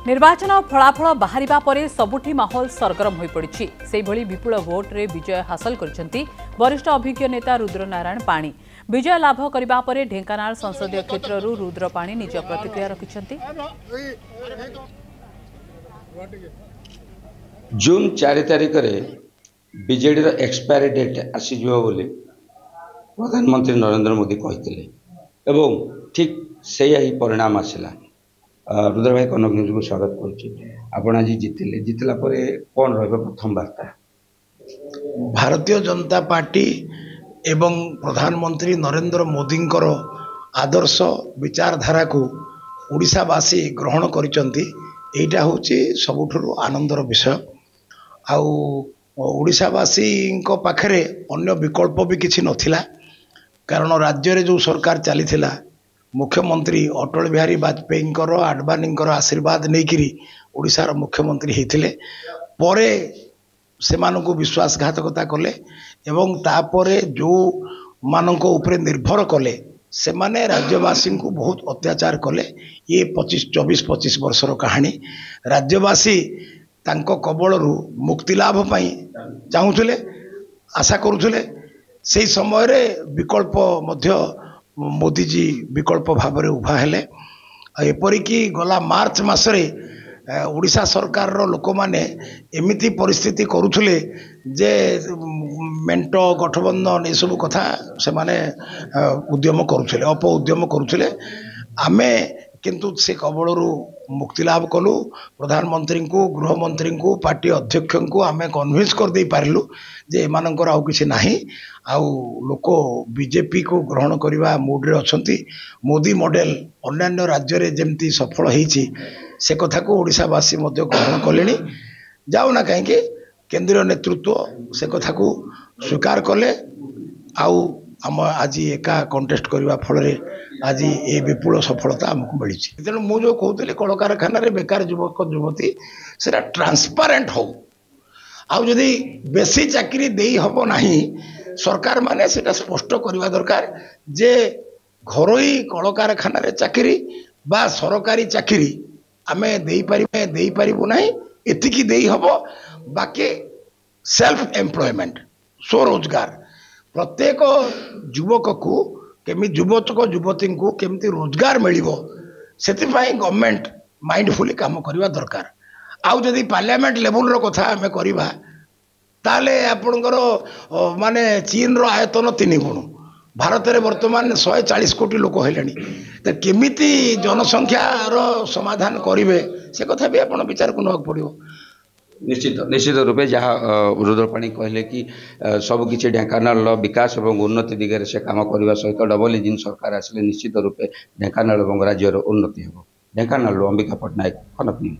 निर्वाचन फलाफल बाहरिबा परे सबुठी माहौल सरगरम हो पड़ी से विपुल भोट्रे विजय हासिल कर वरिष्ठ अभिज्ञ नेता रुद्रनारायण पाणी विजय लाभ करने पर ढेंकानाल संसदीय क्षेत्र रुद्र पाणी निज प्रतिक्रिया रखिंट। जून 4 तारिख बीजेडी एक्सपायरी डेट आसीज प्रधानमंत्री नरेंद्र मोदी कहते ठीक से ही परिणाम आसला। रुद्र भाई कनक न्यूज को स्वागत करुँ। आज जितिले जितला कौन प्रथम वार्ता? भारतीय जनता पार्टी एवं प्रधानमंत्री नरेंद्र मोदी आदर्श विचारधारा को ओडिशावासी ग्रहण करिसंती। एटा होची सबुठुरु आनंदर विषय। ओडिशावासी पाखरे अन्य विकल्प भी किसी नथिला, कारण राज्य रे जो सरकार चली थिला मुख्यमंत्री अटल बिहारी वाजपेयी आडवाणी आशीर्वाद नहीं ओडिशार मुख्यमंत्री होते परे से विश्वासघातकता कले एवं तापरे जो मानक उपरे निर्भर कले से माने राज्यवासी को बहुत अत्याचार कले। ये 24-25 वर्षर कहानी। राज्यवासी तांको कबलरू मुक्ति लाभ पाई चाहूले, आशा करुले। से समय रे विकल्प मध्य मोदीजी विकल्प भाव में उभा हेले। एपरिकी गला मार्च मासरे ओडिशा सरकार रो लोक माने एमिति परिस्थिति करुले जे मेंट गठबंधन ये सब कथा से माने उद्यम करुले, अप उद्यम करुले। आमे किंतु से कबलरू मुक्ति लाभ कलु। प्रधानमंत्री को, गृहमंत्री को, पार्टी अध्यक्ष को आमे कन्विंस कर दे पारिलु जे एमानकर आउ किछि नाही। आउ लोक बीजेपी को ग्रहण करने मूड रे अछंती। मोदी मॉडल अन्य राज्य रे जेमती सफल होईछि से कथा को ओडिशावासी मध्य ग्रहण कलेनी। जाऊ ना कहीं केंद्रीय नेतृत्व से कथा को स्वीकार कले। आउ आम आज एका कंटेस्ट करने फल आज ये विपुल सफलता आमको मिली। तेणु मुझे जो कहते कल कारखाना बेकार युवक युवती से ट्रांसपारेंट हो आदि बेसी चाकरी दे हम ना सरकार माने सेटा स्पष्ट करवा दरकार जे घरोई कल कारखाना चाकरी बा सरकारी चाकरी आमे दे पारिबु नाही। एतिकी दे हम बाकी सेल्फ एम्प्लॉयमेंट स्वरोजगार प्रत्येक युवक को केमी युवक युवती को केमती रोजगार मिलिबो सेतिफाई गवर्नमेंट माइंडफुली काम करवा दरकार। आउ जदि पार्लियामेंट लेवल रो कथा आमे करबा ताले आपणकर माने चीन रो आयतन 3 गुण, भारत में वर्तमान 140 कोटी लोक हेलेनी। तो केमिति जनसंख्या रो समाधान करिवे से कथा भी आपण विचार को नक पड़ियो। निश्चित रूपे जहाँ रुद्रपाणी कहले कि सबकि ढेंकानाल विकास और उन्नति दिगरे से काम करने सहित डबल इंजिन सरकार आसिले निश्चित रूपे ढेंकानाल और राज्यर उन्नति हो। ढेंकानाल अंबिका पट्टनायक, कनक न्यूज।